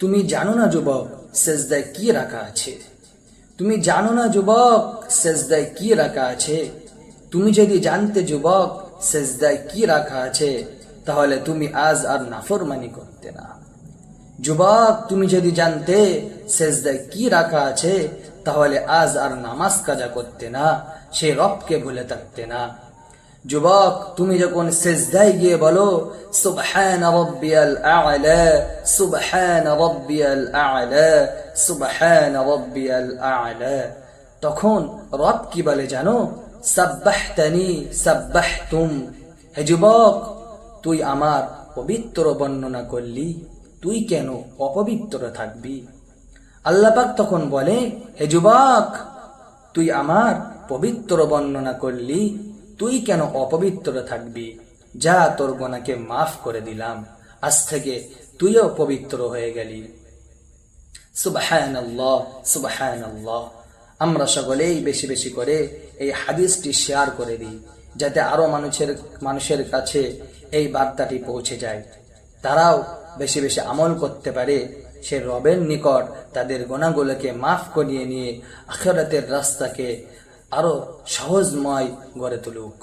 তুমি জানো না যুবক সেজদায় কি রাখা আছে? তুমি জানো না যুবক সেজদায় কি রাখা আছে? তুমি যদি জানতে যুবক সেজদায় কি রাখা আছে, তাহলে তুমি আজ আর নাফরমানি করতে না। যুবক, তুমি যদি জানতে সেজদায় কি রাখা আছে, তাহলে আজ আর নামাজ কাজা করতে না, সে রবকে ভুলে থাকতে না। যুবক, তুমি যখন সেজদায় গিয়ে বলো সুবহান রাব্বিয়াল আ'লা, সুবহান রাব্বিয়াল আ'লা, সুবহান রাব্বিয়াল আ'লা, তখন রব কি বলে জানো? সাব্বাহতানি সাব্বাহতুম। হে যুবক, তুই আমার পবিত্র বর্ণনা করলি, তুই কেন অপবিত্র থাকবি? আল্লাহ পাক তখন বলে, হে যুবক, তুই আমার পবিত্র বর্ণনা করলি, তুই কেন অপবিত্র থাকবি? যা, তোর গুনাহকে মাফ করে দিলাম, আজ থেকে তুইও পবিত্র হয়ে গেলি। সুবহানাল্লাহ, সুবহানাল্লাহ। আমরা সকলেই বেশি বেশি করে এই হাদিসটি শেয়ার করে দিই, যাতে আরো মানুষের কাছে এই বার্তাটি পৌঁছে যায়, তারাও বেশি বেশি আমল করতে পারে, সে রবের নিকট তাদের গুনাহগুলোকে মাফ করিয়ে নিয়ে আখিরাতের রাস্তাকে আরো সহজময় গড়ে তুলুক।